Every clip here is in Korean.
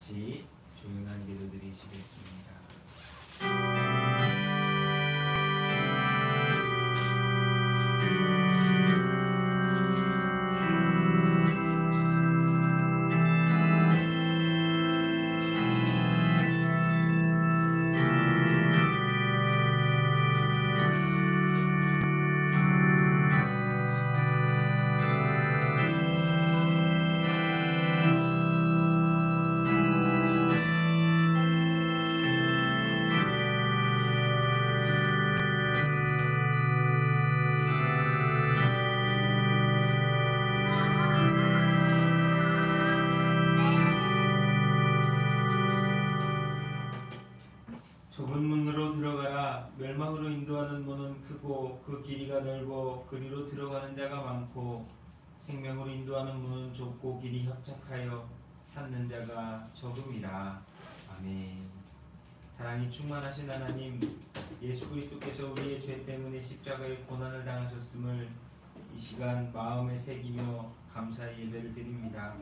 같이 조용한 기도 드리시겠습니다. 좁은 문으로 들어가라. 멸망으로 인도하는 문은 크고 그 길이가 넓어 그리로 들어가는 자가 많고 생명으로 인도하는 문은 좁고 길이 협착하여 찾는 자가 적음이라. 아멘. 사랑이 충만하신 하나님, 예수 그리스도께서 우리의 죄 때문에 십자가의 고난을 당하셨음을 이 시간 마음에 새기며 감사의 예배를 드립니다.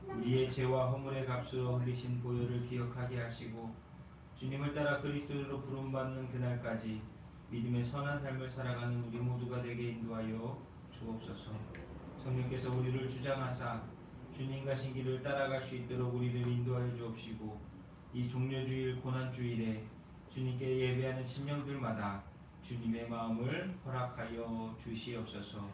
우리의 죄와 허물의 값으로 흘리신 보혈을 기억하게 하시고 주님을 따라 그리스도로 부름받는 그날까지 믿음의 선한 삶을 살아가는 우리 모두가 되게 인도하여 주옵소서. 성령께서 우리를 주장하사 주님과 신기를 따라갈 수 있도록 우리를 인도하여 주옵시고 이 종료주일 고난주일에 주님께 예배하는 심령들마다 주님의 마음을 허락하여 주시옵소서.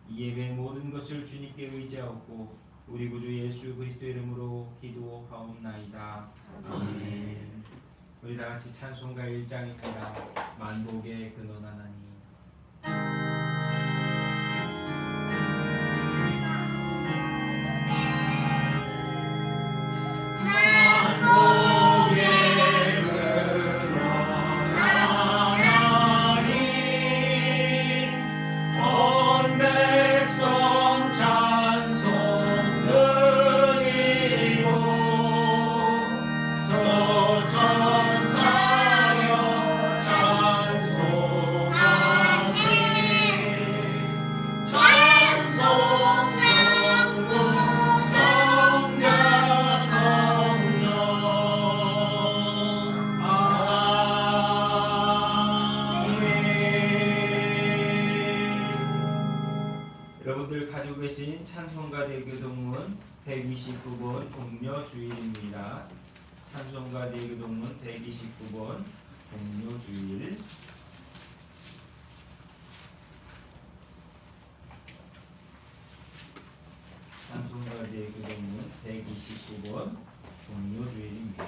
이 예배의 모든 것을 주님께 의지하고 우리 구주 예수 그리스도 이름으로 기도하옵나이다. 아멘. 우리 다같이 찬송가 1장입니다. 만복의 근원 하나님. 여러분들 가지고 계신 찬송가 대교동문 129번 종료주일입니다. 찬송가 대교동문 129번 종료주일. 찬송가 대교동문 129번 종료주일입니다.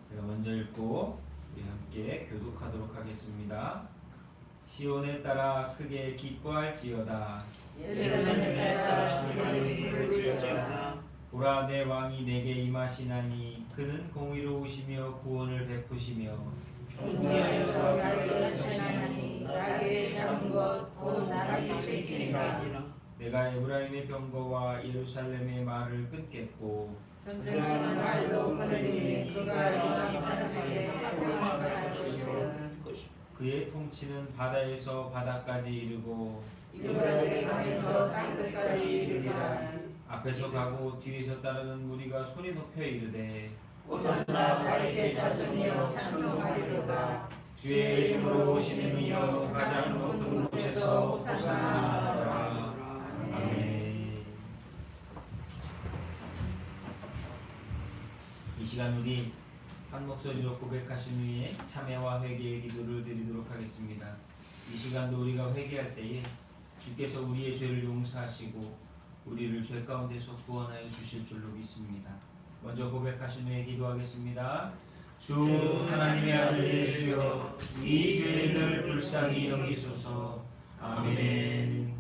제가 먼저 읽고 우리 함께 교독하도록 하겠습니다. 시온에 따라 크게 기뻐할지어다. 예루살렘에 따라 크게 부를지어다. 보라, 내 왕이 내게 임하시나니 그는 공의로우시며 구원을 베푸시며 공의하여서 나를 하시나니 나에게 잡은 것 곧 나를 지키리라. 내가 에브라임의 병거와 예루살렘의 말을 끊겠고 전쟁하는 말도 끊으리니 그가 이방 사람에게 합병할 것이요 그의 통치는 바다에서 바다까지 이르고 유다의 강에서 땅끝까지 이르리라. 앞에서 가고 뒤에서 따르는 무리가 소리 높여 이르되 호산나 다윗의 자손이여 찬송하리로다. 주의 이름으로 오시는 이여 가장 높은 곳에서 호산나라. 아멘. 이 시간 우리 한 목소리로 고백하신 후에 참회와 회개의 기도를 드리도록 하겠습니다. 이 시간도 우리가 회개할 때에 주께서 우리의 죄를 용서하시고 우리를 죄 가운데서 구원하여 주실 줄로 믿습니다. 먼저 고백하신 후에 기도하겠습니다. 주 하나님의 아들 예수여, 이 죄를 불쌍히 여기소서. 아멘.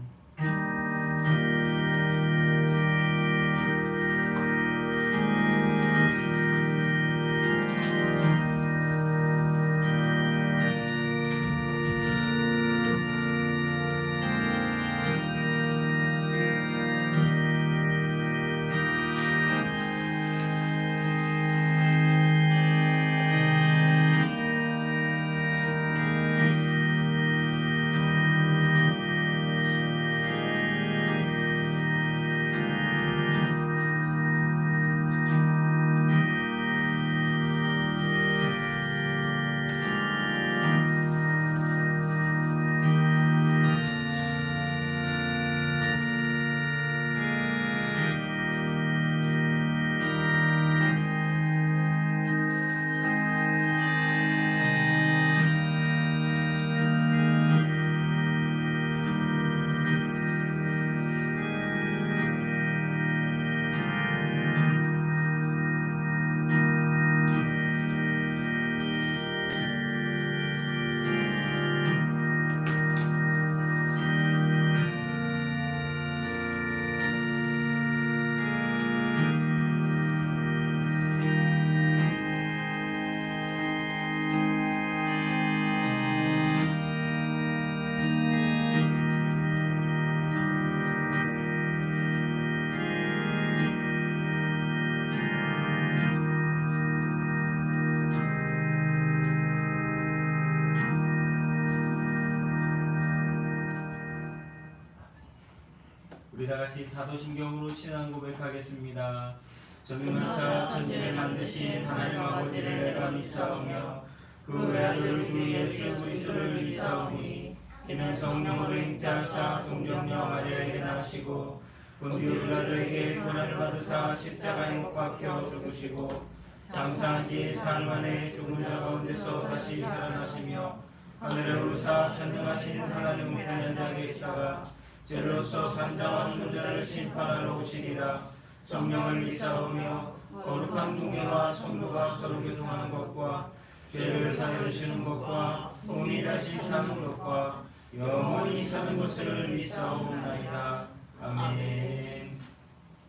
다같이 사도신경으로 신앙 고백하겠습니다. 전능하사 천지를 만드신 하나님 아버지를 내가 믿사오며 그 외아들 주 예수 그리스도를 믿사오니 이는 성령으로 잉태하사 동정녀 마리아에게 나시고 본디오 빌라도에게 고난을 받으사 십자가에 못 박혀 죽으시고 장사한 지 사흘 만에 죽은 자 가운데서 다시 살아나시며 하늘에 오르사 전능하신 하나님 우편에 앉아 계시다가 죄로서 산자와 죽은 자를 심판하러 오시리라. 성령을 믿사오며 거룩한 공예와 성도가 서로 교통하는 것과 죄를 사해주시는 것과 몸이 다시 사는 것과 영원히 사는 것을 믿사옵나이다. 아멘.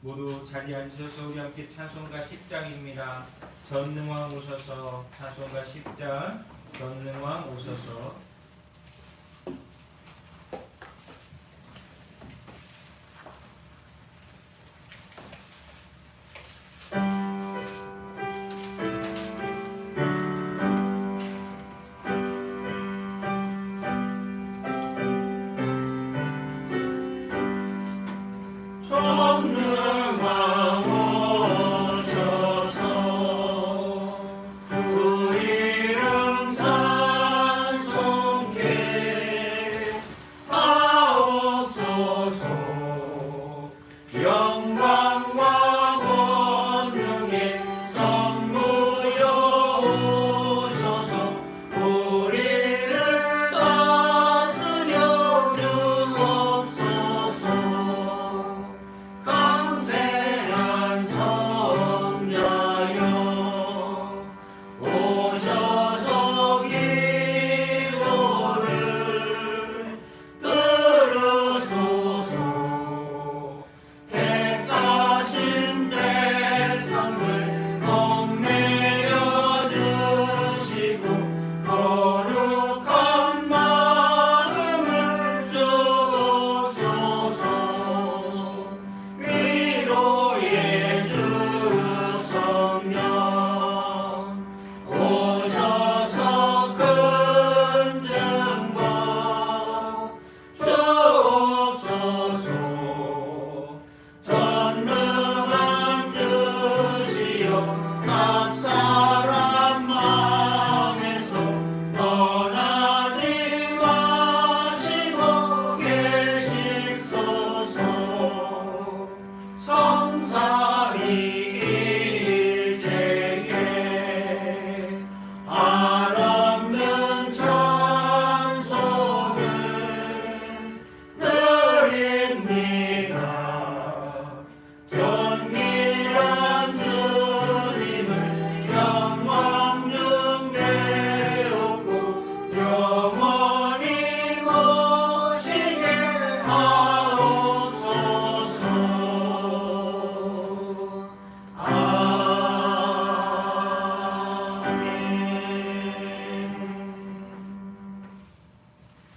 모두 자리에 앉으셔서 우리 함께 찬송가 10장입니다. 전능왕 오셔서. 찬송가 10장 전능왕 오셔서.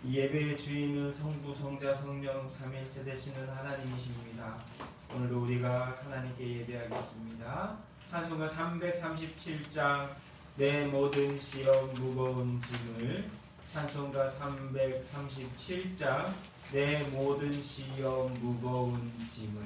이 예배의 주인은 성부, 성자, 성령, 삼위일체 되시는 하나님이십니다. 오늘도 우리가 하나님께 예배하겠습니다. 찬송가 337장 내 모든 시험 무거운 짐을. 찬송가 337장 내 모든 시험 무거운 짐을.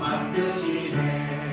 맡으시네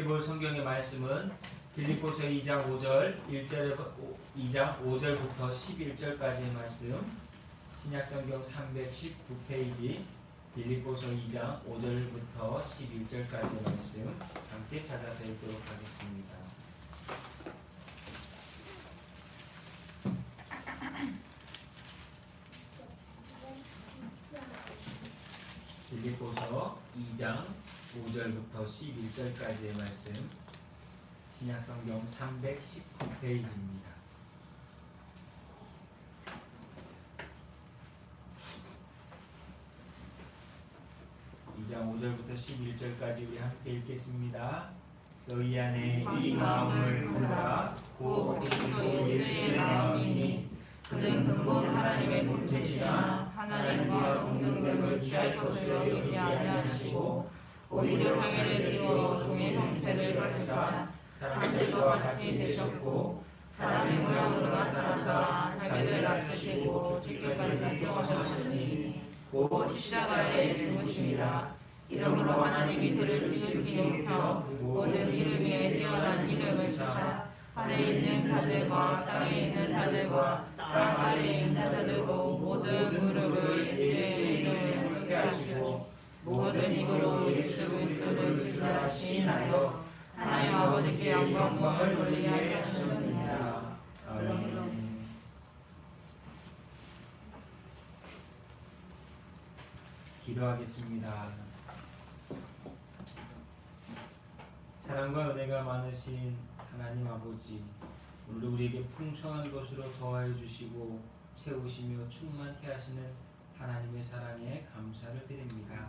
볼 성경의 말씀은 빌립보서 2장 5절부터 11절까지의 말씀, 신약성경 319페이지 빌립보서 2장 5절부터 11절까지의 말씀 함께 찾아서 읽도록 하겠습니다. 빌립보서 2장 5절부터 11절까지의 말씀, 신약성경 319페이지입니다. 2장 5절부터 11절까지 우리 함께 읽겠습니다. 너희 안에 이 마음을 품으라. 곧 그리스도 예수의 마음이니 그는 근본 하나님의 본체시나 하나님과 동등됨을 취할 것으로 여기지 아니하시고 오히려 자기를 이루어 종의 형체를 가지사 사람들과 같이 되셨고 사람의 모양으로 나타나사 자기를 낮추시고 죽기까지 인정하셨으니 곧 십자가에 죽으심이라. 이러므로 하나님이 그를 지극히 높여 모든 이름 위에 뛰어난 이름을 주사 하늘에 있는 자들과 땅에 있는 자들과 땅 아래에 있는 자들도 모든 무릎을 예수의 이름에 꿇게 하시고 모든 입으로 예수 그리스도를 주라 시인하여 하나님 아버지께 영광을 돌리게 하셨느니라. 아멘. 기도하겠습니다. 사랑과 은혜가 많으신 하나님 아버지, 오늘 우리에게 풍성한 것으로 더하여 주시고 채우시며 충만케 하시는 하나님의 사랑에 감사를 드립니다.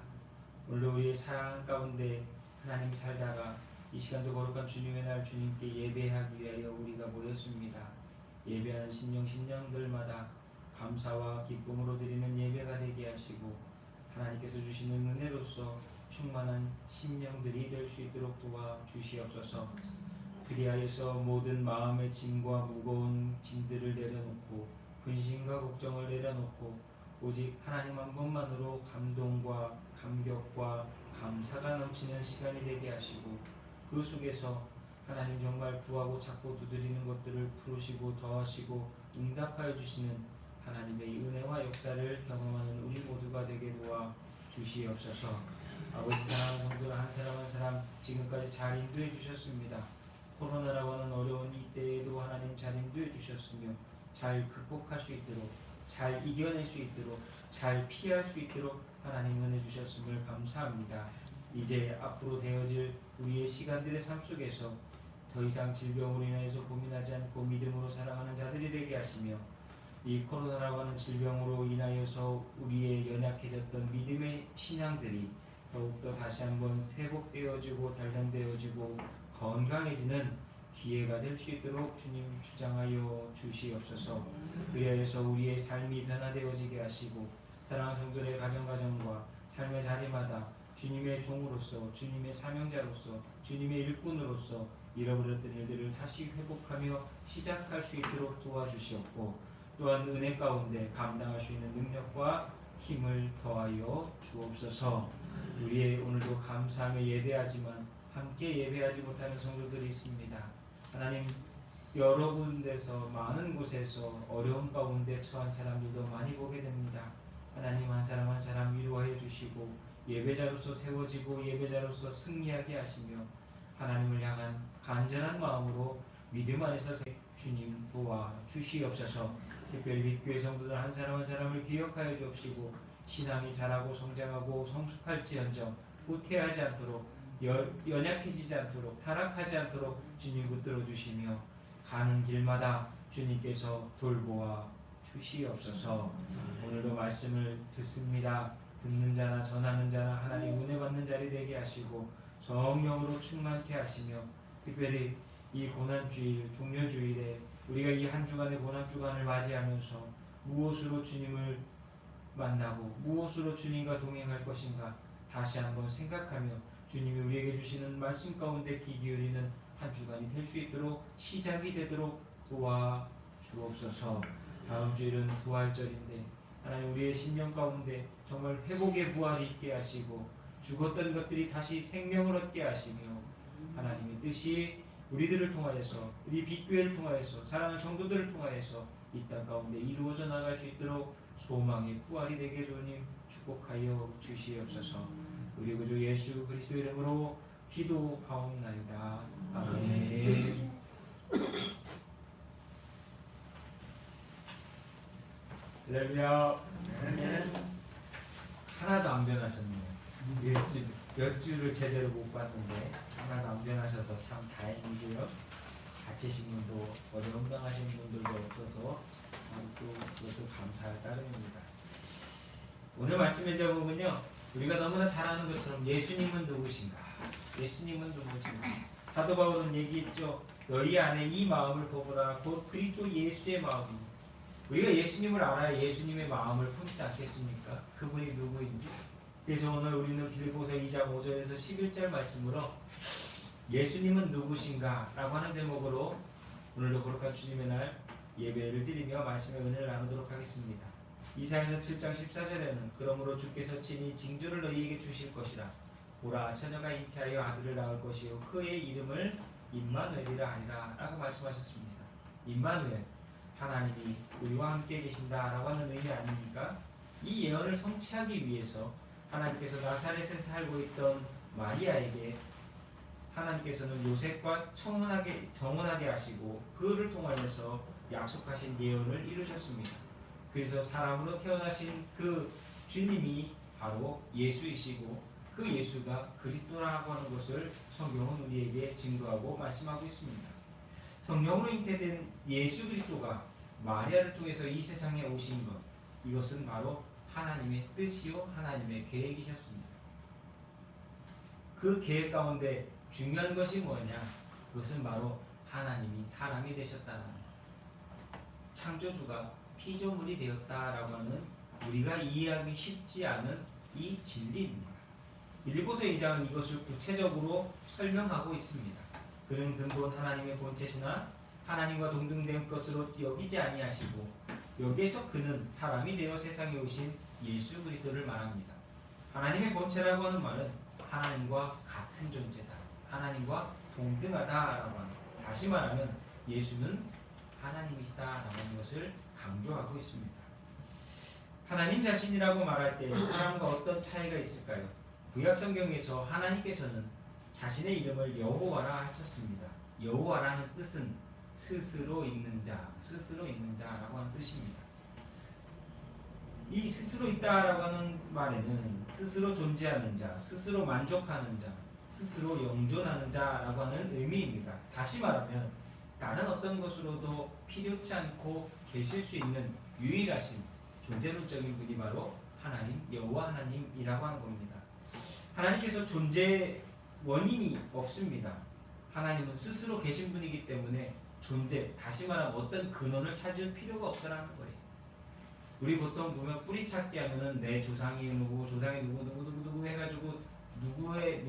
오늘 우리의 사랑 가운데 하나님 살다가 이 시간도 거룩한 주님의 날 주님께 예배하기 위하여 우리가 모였습니다. 예배하는 심령들마다 감사와 기쁨으로 드리는 예배가 되게 하시고 하나님께서 주시는 은혜로서 충만한 심령들이 될 수 있도록 도와주시옵소서. 그리하여서 모든 마음의 짐과 무거운 짐들을 내려놓고 근심과 걱정을 내려놓고 오직 하나님 한 분만으로 감동과 감격과 감사가 넘치는 시간이 되게 하시고 그 속에서 하나님 정말 구하고 찾고 두드리는 것들을 풀으시고 더하시고 응답하여 주시는 하나님의 은혜와 역사를 경험하는 우리 모두가 되게 도와주시옵소서. 아버지 사랑하는 성도들 한 사람 한 사람 지금까지 잘 인도해 주셨습니다. 코로나라고 하는 어려운 이때에도 하나님 잘 인도해 주셨으며 잘 극복할 수 있도록 잘 이겨낼 수 있도록 잘 피할 수 있도록 하나님 은혜 주셨음을 감사합니다. 이제 앞으로 되어질 우리의 시간들의 삶 속에서 더 이상 질병으로 인해서 고민하지 않고 믿음으로 살아가는 자들이 되게 하시며 이 코로나라고 하는 질병으로 인하여서 우리의 연약해졌던 믿음의 신앙들이 더욱더 다시 한번 회복되어지고 단련되어지고 건강해지는 기회가 될 수 있도록 주님 주장하여 주시옵소서. 그리하여서 우리의 삶이 변화되어지게 하시고 사랑하는 성도들의 가정과 삶의 자리마다 주님의 종으로서 주님의 사명자로서 주님의 일꾼으로서 잃어버렸던 일들을 다시 회복하며 시작할 수 있도록 도와주시옵고 또한 은혜 가운데 감당할 수 있는 능력과 힘을 더하여 주옵소서. 우리의 오늘도 감사하며 예배하지만 함께 예배하지 못하는 성도들이 있습니다. 하나님 여러 군데서 많은 곳에서 어려운 가운데 처한 사람들도 많이 보게 됩니다. 하나님 한 사람 한 사람 위로하여 주시고 예배자로서 세워지고 예배자로서 승리하게 하시며 하나님을 향한 간절한 마음으로 믿음 안에서 주님 도와 주시옵소서. 특별히 믿교의 성도들 한 사람 한 사람을 기억하여 주옵시고 신앙이 자라고 성장하고 성숙할지언정 후퇴하지 않도록 연약해지지 않도록 타락하지 않도록 주님 붙들어 주시며 가는 길마다 주님께서 돌보아 주시옵소서. 오늘도 말씀을 듣습니다. 듣는 자나 전하는 자나 하나님 은혜 받는 자리 되게 하시고 성령으로 충만케 하시며 특별히 이 고난주일 종료주일에 우리가 이 한 주간의 고난주간을 맞이하면서 무엇으로 주님을 만나고 무엇으로 주님과 동행할 것인가 다시 한번 생각하며 주님이 우리에게 주시는 말씀 가운데 귀 기울이는 한 주간이 될 수 있도록 시작이 되도록 도와주옵소서. 다음 주일은 부활절인데 하나님 우리의 심령 가운데 정말 회복의 부활이 있게 하시고 죽었던 것들이 다시 생명을 얻게 하시며 하나님의 뜻이 우리들을 통하여서, 우리 빛교회를 통하여서, 사랑하는 성도들을 통하여서 이 땅 가운데 이루어져 나갈 수 있도록 소망의 부활이 되게 주님 축복하여 주시옵소서. 우리 구주 예수 그리스도 이름으로 기도하옵나이다. 아멘. 할렐루야. 하나도 안 변하셨네요. 몇 주를 제대로 못 봤는데 하나도 안 변하셔서 참 다행이고요. 다치신 분도 어디 건강하신 분들도 없어서 또 그것도 감사할 따름입니다. 오늘 말씀의 제목은요, 우리가 너무나 잘 아는 것처럼 예수님은 누구신가? 예수님은 누구신가? 사도 바울은 얘기했죠. 너희 안에 이 마음을 보거라. 곧 그리스도 예수의 마음입니다. 우리가 예수님을 알아야 예수님의 마음을 품지 않겠습니까? 그분이 누구인지. 그래서 오늘 우리는 빌립보서 2장 5절에서 11절 말씀으로 예수님은 누구신가? 라고 하는 제목으로 오늘도 거룩한 주님의 날 예배를 드리며 말씀의 은혜를 나누도록 하겠습니다. 이사야서 7장 14절에는 그러므로 주께서 친히 징조를 너희에게 주실 것이라. 보라, 처녀가 잉태하여 아들을 낳을 것이요 그의 이름을 임마누엘이라 하리라 라고 말씀하셨습니다. 임마누엘, 하나님이 우리와 함께 계신다라고 하는 의미 아닙니까? 이 예언을 성취하기 위해서 하나님께서 나사렛에 살고 있던 마리아에게 하나님께서는 요셉과 정혼하게 하시고 그를 통하여서 약속하신 예언을 이루셨습니다. 그래서 사람으로 태어나신 그 주님이 바로 예수이시고 그 예수가 그리스도라고 하는 것을 성경은 우리에게 증거하고 말씀하고 있습니다. 성령으로 잉태된 예수 그리스도가 마리아를 통해서 이 세상에 오신 것, 이것은 바로 하나님의 뜻이요 하나님의 계획이셨습니다. 그 계획 가운데 중요한 것이 뭐냐? 그것은 바로 하나님이 사람이 되셨다는 것. 창조주가 피조물이 되었다라고 하는 우리가 이해하기 쉽지 않은 이 진리입니다. 빌립보서 2장은 이것을 구체적으로 설명하고 있습니다. 그는 근본 하나님의 본체시나 하나님과 동등된 것으로 여기지 아니하시고 여기에서 그는 사람이 되어 세상에 오신 예수 그리스도를 말합니다. 하나님의 본체라고 하는 말은 하나님과 같은 존재다. 하나님과 동등하다라고 합니다. 다시 말하면 예수는 하나님이시다라고 하는 것을 강조하고 있습니다. 하나님 자신이라고 말할 때 사람과 어떤 차이가 있을까요? 구약 성경에서 하나님께서는 자신의 이름을 여호와라 하셨습니다. 여호와라는 뜻은 스스로 있는 자, 스스로 있는 자라고 하는 뜻입니다. 이 스스로 있다라고 하는 말에는 스스로 존재하는 자, 스스로 만족하는 자, 스스로 영존하는 자라고 하는 의미입니다. 다시 말하면 다른 어떤 것으로도 필요치 않고 계실 수 있는 유일하신 존재론적인 분이 바로 하나님, 여호와 하나님이라고 하는 겁니다. 하나님께서 존재 원인이 없습니다. 하나님은 스스로 계신 분이기 때문에 존재, 다시 말하면 어떤 근원을 찾을 필요가 없다라는 거예요. 우리 보통 보면 뿌리찾기 하면은 내 조상이 누구, 조상이 누구 해가지고 누구의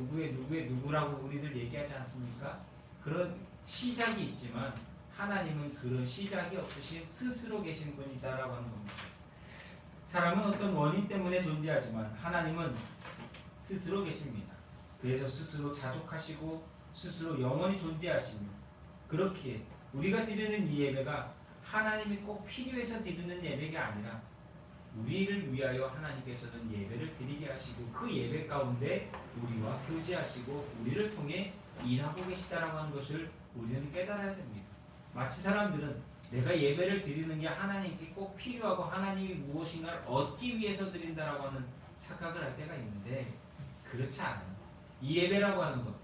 누구라고 우리들 얘기하지 않습니까? 그런 시작이 있지만 하나님은 그런 시작이 없으신 스스로 계신 분이다라고 하는 겁니다. 사람은 어떤 원인 때문에 존재하지만 하나님은 스스로 계십니다. 그래서 스스로 자족하시고 스스로 영원히 존재하시며, 그렇기에 우리가 드리는 이 예배가 하나님이 꼭 필요해서 드리는 예배가 아니라 우리를 위하여 하나님께서는 예배를 드리게 하시고 그 예배 가운데 우리와 교제하시고 우리를 통해 일하고 계시다라고 하는 것을 우리는 깨달아야 됩니다. 마치 사람들은 내가 예배를 드리는 게 하나님께 꼭 필요하고 하나님이 무엇인가를 얻기 위해서 드린다라고 하는 착각을 할 때가 있는데, 그렇지 않아요. 이 예배라고 하는 것,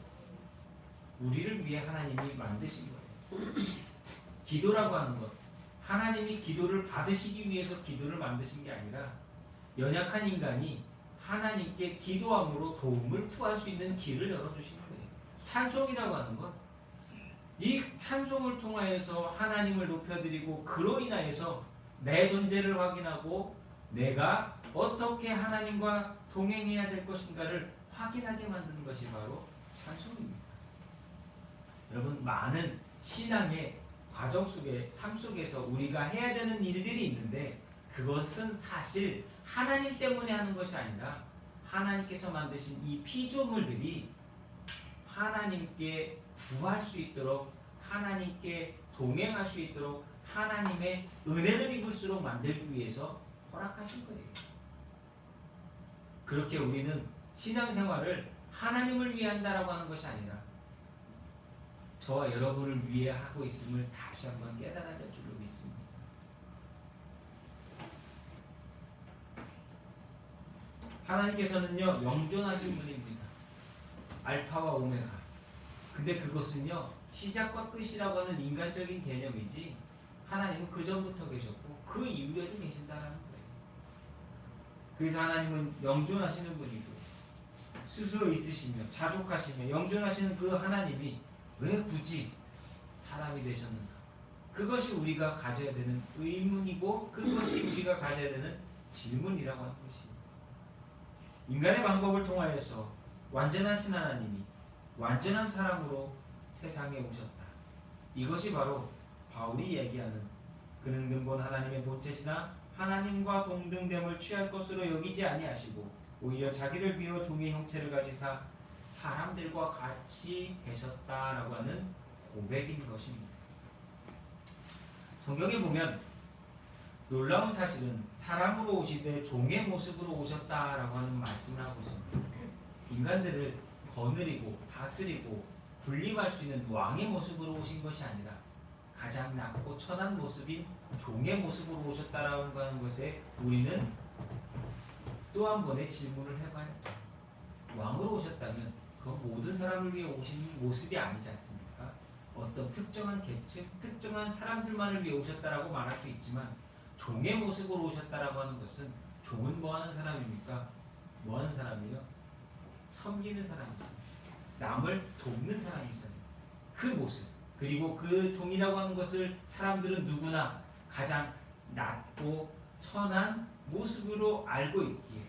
우리를 위해 하나님이 만드신 거예요. 기도라고 하는 것, 하나님이 기도를 받으시기 위해서 기도를 만드신 게 아니라 연약한 인간이 하나님께 기도함으로 도움을 구할 수 있는 길을 열어주신 거예요. 찬송이라고 하는 것, 이 찬송을 통하여서 하나님을 높여드리고 그로 인하여서 내 존재를 확인하고 내가 어떻게 하나님과 동행해야 될 것인가를 확인하게 만드는 것이 바로 찬송입니다. 여러분, 많은 신앙의 과정 속에, 삶 속에서 우리가 해야 되는 일들이 있는데 그것은 사실 하나님 때문에 하는 것이 아니라 하나님께서 만드신 이 피조물들이 하나님께 구할 수 있도록, 하나님께 동행할 수 있도록 하나님의 은혜를 입을수록 만들기 위해서 허락하신 거예요. 그렇게 우리는 신앙생활을 하나님을 위해 한다라고 하는 것이 아니라 저와 여러분을 위해 하고 있음을 다시 한번 깨달아야 될 줄로 믿습니다. 하나님께서는요, 영존하신 분입니다. 알파와 오메가. 근데 그것은요, 시작과 끝이라고 하는 인간적인 개념이지 하나님은 그 전부터 계셨고 그 이후에도 계신다라는 거예요. 그래서 하나님은 영존하시는 분이고 스스로 있으시며 자족하시며 영존하시는 그 하나님이 왜 굳이 사람이 되셨는가? 그것이 우리가 가져야 되는 의문이고 그것이 우리가 가져야 되는 질문이라고 하는 것이에요. 인간의 방법을 통하여서 완전하신 하나님이 완전한 사람으로 세상에 오셨다. 이것이 바로 바울이 얘기하는 그는 근본 하나님의 본체시나 하나님과 동등됨을 취할 것으로 여기지 아니하시고 오히려 자기를 비워 종의 형체를 가지사 사람들과 같이 되셨다라고 하는 고백인 것입니다. 성경에 보면 놀라운 사실은 사람으로 오시되 종의 모습으로 오셨다라고 하는 말씀을 하고 있습니다. 인간들을 거느리고 다스리고 군림할 수 있는 왕의 모습으로 오신 것이 아니라 가장 낮고 천한 모습인 종의 모습으로 오셨다라고 하는 것에 우리는 또 한 번의 질문을 해봐야 합니다. 왕으로 오셨다면 그건 모든 사람을 위해 오신 모습이 아니지 않습니까? 어떤 특정한 계층, 특정한 사람들만을 위해 오셨다라고 말할 수 있지만 종의 모습으로 오셨다라고 하는 것은 종은 뭐 하는 사람입니까? 뭐 하는 사람이요? 섬기는 사람이잖아요. 남을 돕는 사람이잖아요. 그 모습, 그리고 그 종이라고 하는 것을 사람들은 누구나 가장 낮고 천한 모습으로 알고 있기에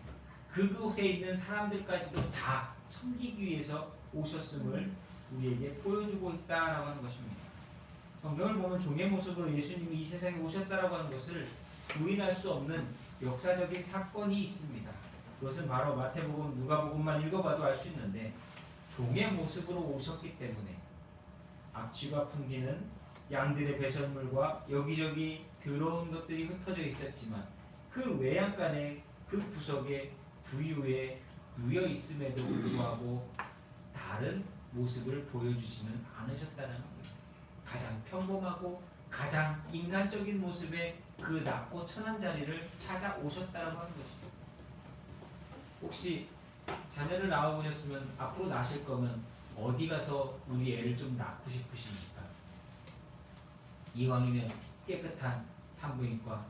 그곳에 있는 사람들까지도 다 섬기기 위해서 오셨음을 우리에게 보여주고 있다라고 하는 것입니다. 성경을 보면 종의 모습으로 예수님이 이 세상에 오셨다라고 하는 것을 부인할 수 없는 역사적인 사건이 있습니다. 그것은 바로 마태복음, 누가복음만 읽어봐도 알 수 있는데 종의 모습으로 오셨기 때문에 악취가 풍기는 양들의 배설물과 여기저기 더러운 것들이 흩어져 있었지만 그 외양간의 그 구석에 부유에 누여 있음에도 불구하고 다른 모습을 보여주지는 않으셨다는 거예요. 가장 평범하고 가장 인간적인 모습의 그 낮고 천한 자리를 찾아오셨다고 하는 것이죠. 혹시 자녀를 낳아보셨으면 앞으로 낳으실 거면 어디 가서 우리 애를 좀 낳고 싶으십니까? 이왕이면 깨끗한 산부인과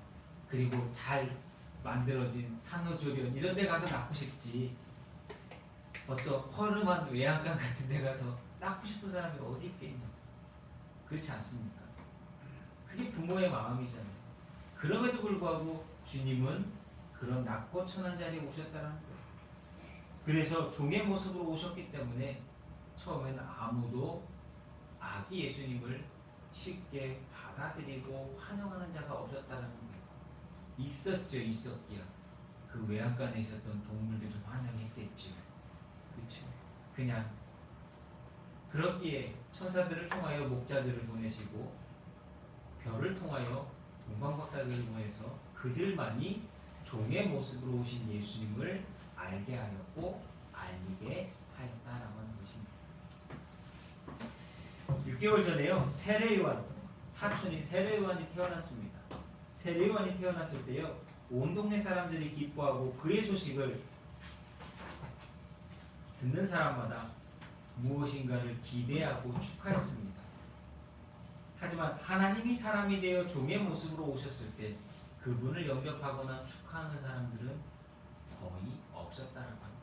그리고 잘 만들어진 산후조리원 이런 데 가서 낳고 싶지 어떤 허름한 외양간 같은 데 가서 낳고 싶은 사람이 어디 있겠냐? 그렇지 않습니까? 그게 부모의 마음이잖아요. 그럼에도 불구하고 주님은 그런 낮고 천한 자리에 오셨다는 거예요. 그래서 종의 모습으로 오셨기 때문에 처음에는 아무도 아기 예수님을 쉽게 받아들이고 환영하는 자가 없었다는 거예요. 있었죠, 있었기야. 그 외양간에 있었던 동물들은 환영했겠죠. 그렇죠? 그냥 그렇기에 천사들을 통하여 목자들을 보내시고 별을 통하여 동방박사들을 보내서 그들만이 종의 모습으로 오신 예수님을 알게 하였고 알리게 하였다라고 하는 것입니다. 6개월 전에요, 세례요한 사촌인 세례요한이 태어났습니다. 세례요한이 태어났을 때요, 온 동네 사람들이 기뻐하고 그의 소식을 듣는 사람마다 무엇인가를 기대하고 축하했습니다. 하지만 하나님이 사람이 되어 종의 모습으로 오셨을 때 그분을 영접하거나 축하하는 사람들은 거의 없었다는 거예요.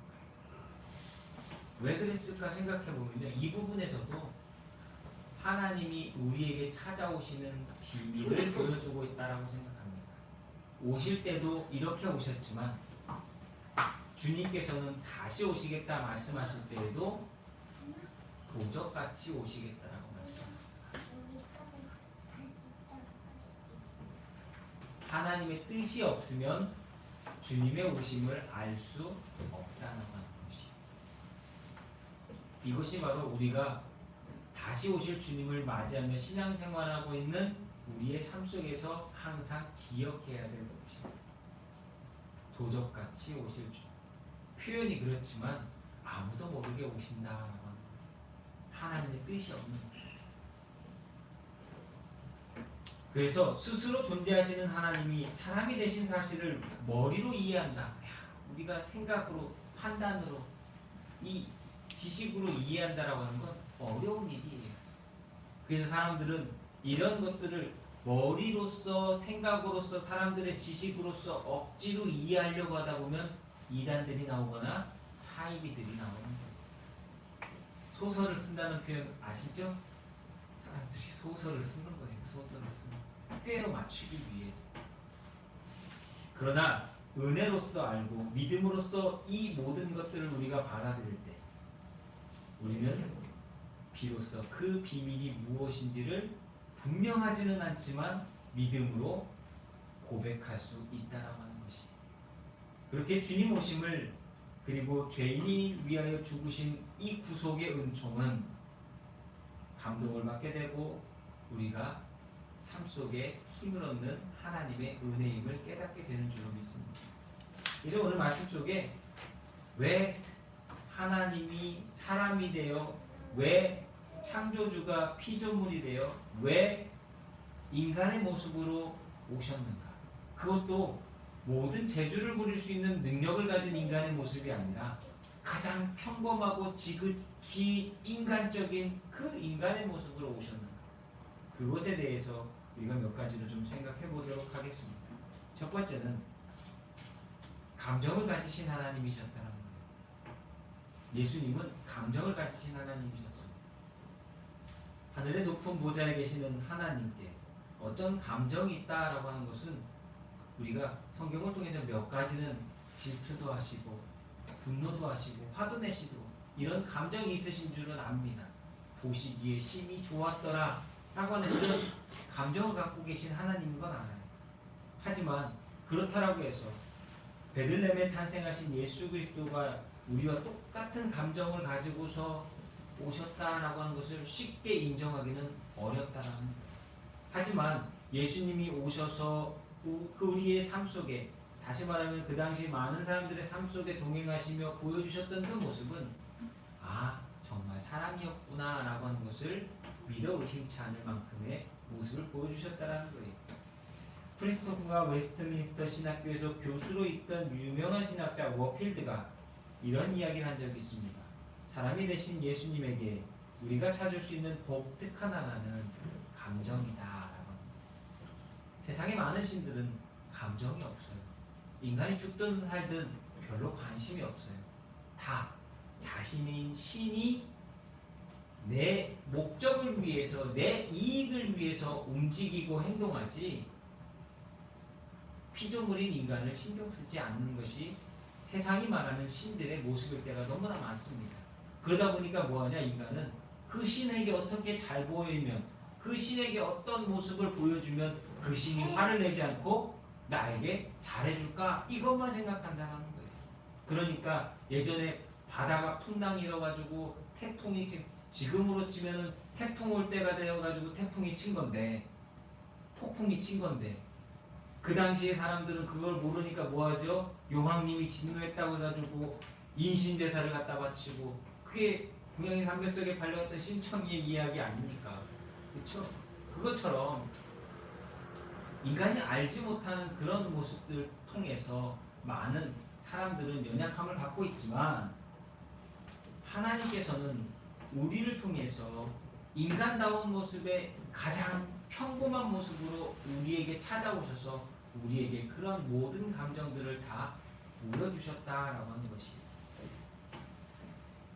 왜 그랬을까 생각해보면요, 이 부분에서도 하나님이 우리에게 찾아오시는 비밀을 보여주고 있다고 생각합니다. 오실 때도 이렇게 오셨지만 주님께서는 다시 오시겠다 말씀하실 때에도 도적같이 오시겠다라고 말씀합니다. 하나님의 뜻이 없으면 주님의 오심을 알 수 없다는 것이. 이것이 바로 우리가 다시 오실 주님을 맞이하며 신앙생활하고 있는 우리의 삶 속에서 항상 기억해야 될 것입니다. 도적같이 오실 주. 표현이 그렇지만 아무도 모르게 오신다라고 하는 하나님의 뜻이 없는 거예요. 그래서 스스로 존재하시는 하나님이 사람이 되신 사실을 머리로 이해한다. 우리가 생각으로, 판단으로, 이 지식으로 이해한다라고 하는 건 어려운 일이에요. 그래서 사람들은 이런 것들을 머리로서, 생각으로서, 사람들의 지식으로서 억지로 이해하려고 하다 보면 이단들이 나오거나 사이비들이 나오는 거예요. 소설을 쓴다는 표현 아시죠? 사람들이 소설을 쓰는 거예요. 소설을 쓰는 거예요. 때로 맞추기 위해서. 그러나 은혜로서 알고 믿음으로써 이 모든 것들을 우리가 받아들일 때 우리는 비로소 그 비밀이 무엇인지를 분명하지는 않지만 믿음으로 고백할 수 있다라고 하는 것이. 그렇게 주님 오심을 그리고 죄인이 위하여 죽으신 이 구속의 은총은 감동을 받게 되고 우리가 삶 속에 힘을 얻는 하나님의 은혜임을 깨닫게 되는 줄로 믿습니다. 이제 오늘 말씀 속에 왜 하나님이 사람이 되어, 왜 창조주가 피조물이 되어, 왜 인간의 모습으로 오셨는가? 그것도 모든 재주를 부릴 수 있는 능력을 가진 인간의 모습이 아니라 가장 평범하고 지극히 인간적인 그 인간의 모습으로 오셨는가? 그것에 대해서 우리가 몇 가지를 좀 생각해 보도록 하겠습니다. 첫 번째는 감정을 가지신 하나님이셨다는 거예요. 예수님은 감정을 가지신 하나님이셨어요. 하늘의 높은 보좌에 계시는 하나님께 어떤 감정이 있다라고 하는 것은 우리가 성경을 통해서 몇 가지는 질투도 하시고 분노도 하시고 화도 내시고 이런 감정이 있으신 줄은 압니다. 보시기에 심히 좋았더라 라고 하는 이런 감정을 갖고 계신 하나님인 건 알아요. 하지만 그렇다라고 해서 베들레헴에 탄생하신 예수 그리스도가 우리와 똑같은 감정을 가지고서 오셨다라고 하는 것을 쉽게 인정하기는 어렵다라는 거예요. 하지만 예수님이 오셔서 그 우리의 삶 속에, 다시 말하면 그 당시 많은 사람들의 삶 속에 동행하시며 보여주셨던 그 모습은 정말 사람이었구나 라고 하는 것을 믿어 의심치 않을 만큼의 모습을 보여주셨다라는 거예요. 프리스톤과 웨스트민스터 신학교에서 교수로 있던 유명한 신학자 워필드가 이런 이야기를 한 적이 있습니다. 사람이 되신 예수님에게 우리가 찾을 수 있는 독특한 하나는 감정이다. 세상에 많은 신들은 감정이 없어요. 인간이 죽든 살든 별로 관심이 없어요. 다 자신인 신이 내 목적을 위해서, 내 이익을 위해서 움직이고 행동하지 피조물인 인간을 신경 쓰지 않는 것이 세상이 말하는 신들의 모습일 때가 너무나 많습니다. 그러다 보니까 뭐하냐, 인간은 그 신에게 어떻게 잘 보이면, 그 신에게 어떤 모습을 보여주면 그 신이 화를 내지 않고 나에게 잘해줄까, 이것만 생각한다는 거예요. 그러니까 예전에 바다가 풍랑 일어가지고 태풍이, 지금으로 치면은 태풍 올 때가 되어가지고 태풍이 친 건데, 폭풍이 친 건데, 그 당시에 사람들은 그걸 모르니까 뭐하죠? 용왕님이 진노했다고 해가지고 인신제사를 갖다 바치고, 그게 동양의 삼백석에 발려갔던 신청이의 이야기 아닙니까? 그렇죠? 그것처럼 인간이 알지 못하는 그런 모습들 통해서 많은 사람들은 연약함을 갖고 있지만, 하나님께서는 우리를 통해서 인간다운 모습의 가장 평범한 모습으로 우리에게 찾아오셔서 우리에게 그런 모든 감정들을 다 물어주셨다라고 하는 것이에요.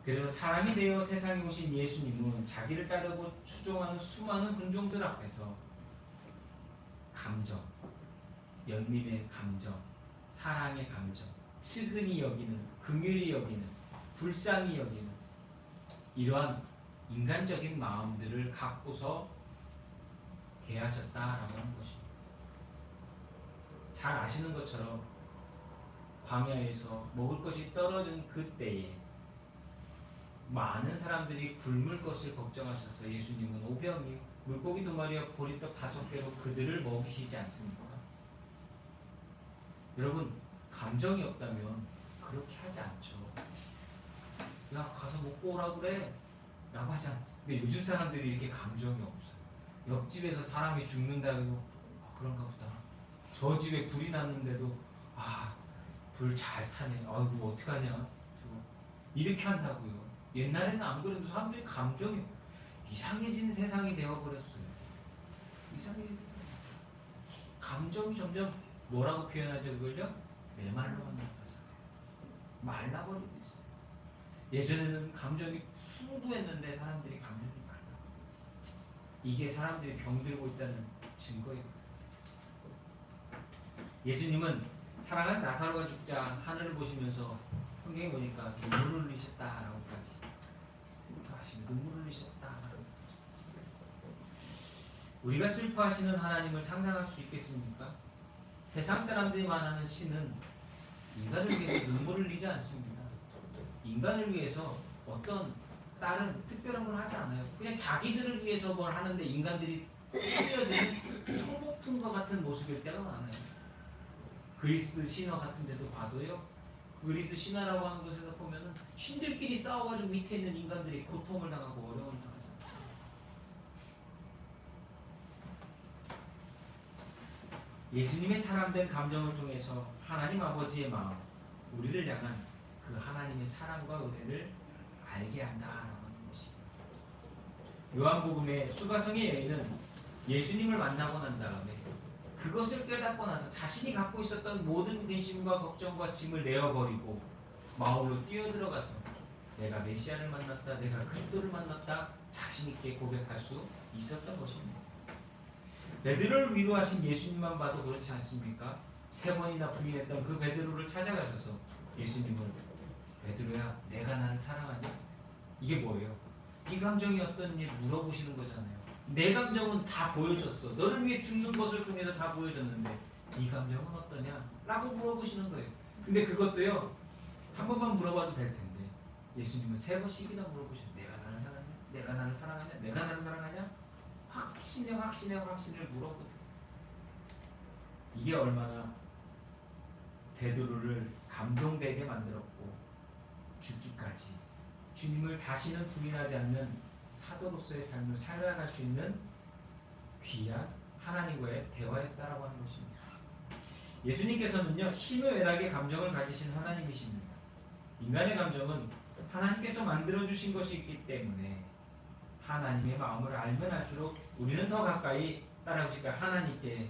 그래서 사람이 되어 세상에 오신 예수님은 자기를 따르고 추종하는 수많은 군종들 앞에서 감정, 연민의 감정, 사랑의 감정, 측은히 여기는, 긍휼히 여기는, 불쌍히 여기는 이러한 인간적인 마음들을 갖고서 대하셨다라고 하는 것입니다. 잘 아시는 것처럼 광야에서 먹을 것이 떨어진 그때에 많은 사람들이 굶을 것을 걱정하셔서 예수님은 오병이어 물고기 2마리와 보리떡 5개로 그들을 먹이시지 않습니까? 여러분, 감정이 없다면 그렇게 하지 않죠. 야, 가서 먹고 오라 그래 라고 하지 않아요. 근데 요즘 사람들이 이렇게 감정이 없어요. 옆집에서 사람이 죽는다고 해도 그런가 보다. 저 집에 불이 났는데도 불 잘 타네. 아이고 어떡하냐. 저거. 이렇게 한다고요. 옛날에는 안 그래도 사람들이 감정이 이상해진 세상이 되어버렸어요. 감정이 점점 뭐라고 표현하죠 그걸요? 메말라만 나가잖아요. 말라버리고 있어요. 예전에는 감정이 풍부했는데 사람들이 감정이 말라버렸어요. 이게 사람들이 병들고 있다는 증거예요. 예수님은 사랑한 나사로가 죽자 하늘을 보시면서 성경에 보니까 눈물을 흘리셨다라고까지 슬퍼하시며 눈물을 흘리셨다. 우리가 슬퍼하시는 하나님을 상상할 수 있겠습니까? 세상 사람들이 말하는 신은 인간을 위해서 눈물을 흘리지 않습니다. 인간을 위해서 어떤 다른 특별한 걸 하지 않아요. 그냥 자기들을 위해서 뭘 하는데 인간들이 뛰어드는 소모품과 같은 모습일 때가 많아요. 그리스 신화 같은 데도 봐도요. 그리스 신화라고 하는 곳에서 보면은 신들끼리 싸워가지고 밑에 있는 인간들이 고통을 당하고 어려움을 당하잖아요. 예수님의 사람된 감정을 통해서 하나님 아버지의 마음, 우리를 향한 그 하나님의 사랑과 은혜를 알게 한다라는 것이에요. 요한복음의 수가성의 여인은 예수님을 만나고 난 다음에 그것을 깨닫고 나서 자신이 갖고 있었던 모든 근심과 걱정과 짐을 내어버리고 마을로 뛰어들어가서 내가 메시아를 만났다, 내가 그리스도를 만났다 자신 있게 고백할 수 있었던 것입니다. 베드로를 위로하신 예수님만 봐도 그렇지 않습니까? 3번이나 부인했던 그 베드로를 찾아가셔서 예수님은 베드로야 내가 나를 사랑하냐? 이게 뭐예요? 네 감정이 어떤지 물어보시는 거잖아요. 내 감정은 다 보여줬어. 너를 위해 죽는 것을 통해서 다 보여줬는데 네 감정은 어떠냐? 라고 물어보시는 거예요. 근데 그것도요 한 번만 물어봐도 될 텐데 예수님은 3번씩이나 물어보셔요. 내가 나를 사랑하냐? 내가 나를 사랑하냐? 내가 나를 사랑하냐? 확신을 물어보세요. 이게 얼마나 베드로를 감동되게 만들었고 죽기까지 주님을 다시는 부인하지 않는 사도로서의 삶을 살아갈 수 있는 귀한 하나님과의 대화였다라고 하는 것입니다. 예수님께서는요 희노애락의 감정을 가지신 하나님이십니다. 인간의 감정은 하나님께서 만들어주신 것이 있기 때문에 하나님의 마음을 알면 알수록 우리는 더 가까이 따라오실까 하나님께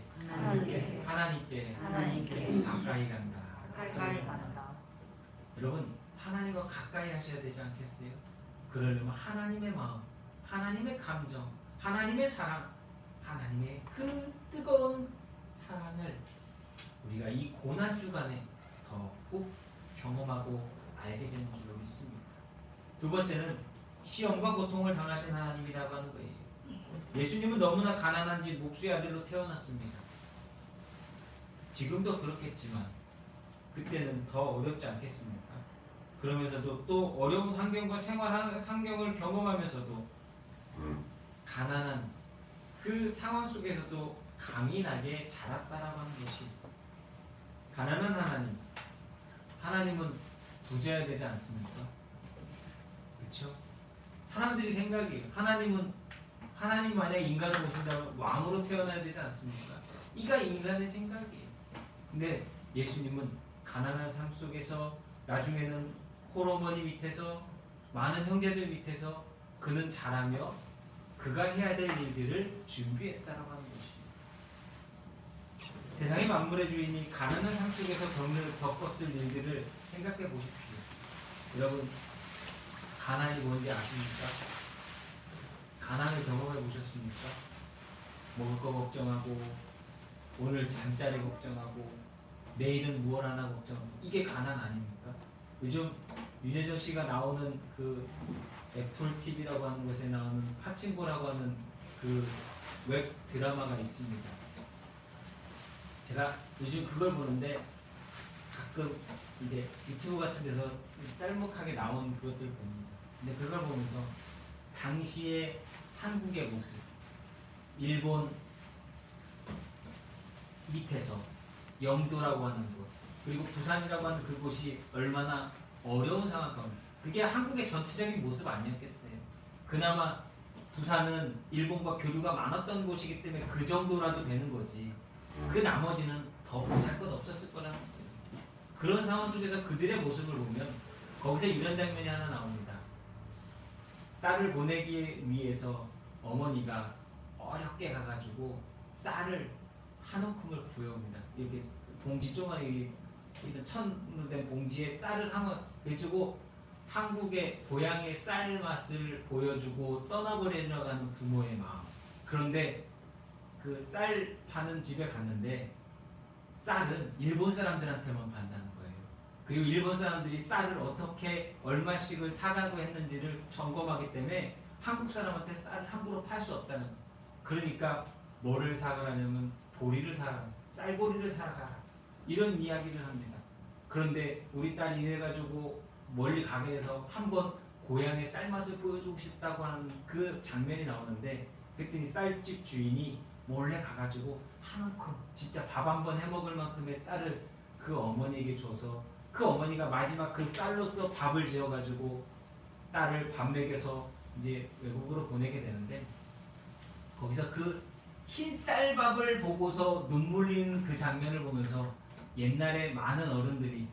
가까이 간다. 여러분 하나님과 가까이 하셔야 되지 않겠어요? 그러려면 하나님의 마음, 하나님의 감정, 하나님의 사랑, 하나님의 그 뜨거운 사랑을 우리가 이 고난 주간에 꼭 경험하고 알게 되는 줄로 믿습니다. 2번째는 시험과 고통을 당하신 하나님이라고 하는 거예요. 예수님은 너무나 가난한 집 목수의 아들로 태어났습니다. 지금도 그렇겠지만 그때는 더 어렵지 않겠습니까? 그러면서도 또 어려운 환경과 생활 환경을 경험하면서도 가난한 그 상황 속에서도 강인하게 자랐다라고 하는 것이 가난한 하나님은 부자여야 되지 않습니까? 그렇죠? 사람들이 생각이 하나님 만약에 인간을 보신다면 왕으로 태어나야 되지 않습니까? 이가 인간의 생각이에요. 근데 예수님은 가난한 삶 속에서 나중에는 홀어머니 밑에서 많은 형제들 밑에서 그는 자라며 그가 해야 될 일들을 준비했다라고 하는 것입니다. 세상의 만물의 주인이 가난한 삶 속에서 겪었을 일들을 생각해 보십시오. 여러분 가난이 뭔지 아십니까? 가난을 경험해 보셨습니까? 먹을 거 걱정하고 오늘 잠자리 걱정하고 내일은 무엇 하나 걱정하고 이게 가난 아닙니까? 요즘 윤여정 씨가 나오는 그 애플 TV라고 하는 곳에 나오는 파친코라고 하는 그 웹 드라마가 있습니다. 제가 요즘 그걸 보는데 가끔 이제 유튜브 같은 데서 짤막하게 나온 그것들 봅니다. 근데 그걸 보면서 당시의 한국의 모습, 일본 밑에서 영도라고 하는 곳, 그리고 부산이라고 하는 그곳이 얼마나 어려운 상황 가운데, 그게 한국의 전체적인 모습 아니었겠어요. 그나마 부산은 일본과 교류가 많았던 곳이기 때문에 그 정도라도 되는 거지. 그 나머지는 더 보잘 것 없었을 거라는 거예요. 그런 상황 속에서 그들의 모습을 보면 거기서 이런 장면이 하나 나옵니다. 딸을 보내기 위해서 어머니가 어렵게 가가지고 쌀을 한 움큼을 구해옵니다. 이렇게 봉지 조그마한 천으로 된 봉지에 쌀을 한번 해주고 한국의 고향의 쌀 맛을 보여주고 떠나버리려는 부모의 마음. 그런데 그 쌀 파는 집에 갔는데 쌀은 일본 사람들한테만 판다는 거예요. 그리고 일본 사람들이 쌀을 어떻게 얼마씩을 사가고 했는지를 점검하기 때문에 한국 사람한테 쌀을 함부로 팔 수 없다는 거예요. 그러니까 뭐를 사가냐면 보리를 사라, 쌀보리를 사가라, 이런 이야기를 합니다. 그런데 우리 딸이 이래가지고 멀리 가게 돼서 한번 고향의 쌀맛을 보여주고 싶다고 하는 그 장면이 나오는데, 그랬더니 쌀집 주인이 몰래 가가지고 한 움큼 진짜 밥 한 번 해먹을 만큼의 쌀을 그 어머니에게 줘서 그 어머니가 마지막 그 쌀로서 밥을 지어가지고 딸을 밥 먹여서 이제 외국으로 보내게 되는데, 거기서 그 흰 쌀밥을 보고서 눈물 흘리는 그 장면을 보면서 옛날에 많은 어른들이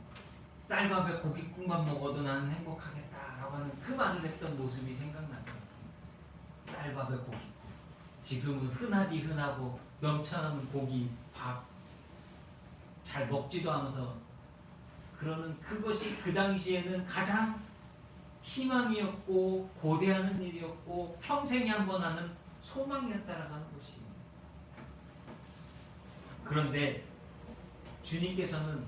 쌀밥에 고깃국만 먹어도 나는 행복하겠다라고 하는 그 말을 했던 모습이 생각나더라고요. 쌀밥에 고깃국. 지금은 흔하디 흔하고 넘쳐나는 고기, 밥 잘 먹지도 않아서 그러는 그것이 그 당시에는 가장 희망이었고 고대하는 일이었고 평생에 한 번 하는 소망이었다라고 하는 것이. 그런데 주님께서는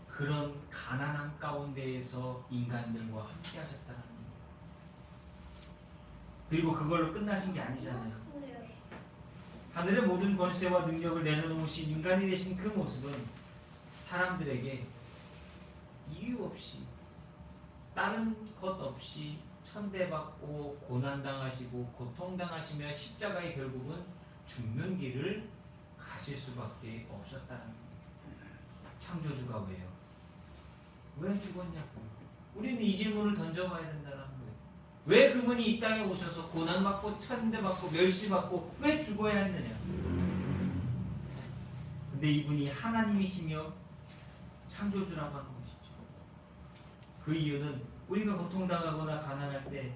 그런 가난함 가운데에서 인간들과 함께 하셨다는 겁니다. 그리고 그걸로 끝나신 게 아니잖아요. 하늘의 모든 권세와 능력을 내려놓으신 인간이 되신 그 모습은 사람들에게 이유 없이 다른 것 없이 천대받고 고난당하시고 고통당하시며 십자가의 결국은 죽는 길을 가실 수밖에 없었다는 겁니다. 창조주가 왜요? 왜 죽었냐고. 우리는 이 질문을 던져봐야 된다는 거예요. 왜 그분이 이 땅에 오셔서 고난받고 천대받고 멸시받고 왜 죽어야 했느냐. 근데 이분이 하나님이시며 창조주라고 하는 것이죠. 그 이유는 우리가 고통당하거나 가난할 때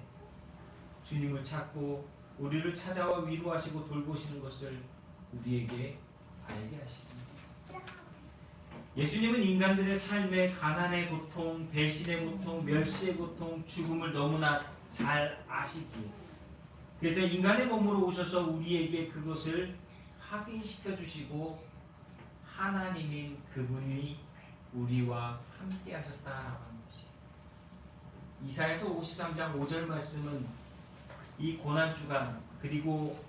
주님을 찾고 우리를 찾아와 위로하시고 돌보시는 것을 우리에게 알게 하십니다. 예수님은 인간들의 삶의 가난의 고통, 배신의 고통, 멸시의 고통, 죽음을 너무나 잘 아시기에, 그래서 인간의 몸으로 오셔서 우리에게 그것을 확인시켜 주시고 하나님인 그분이 우리와 함께 하셨다라고 하는 것이. 이사야서 53장 5절 말씀은 이 고난주간 그리고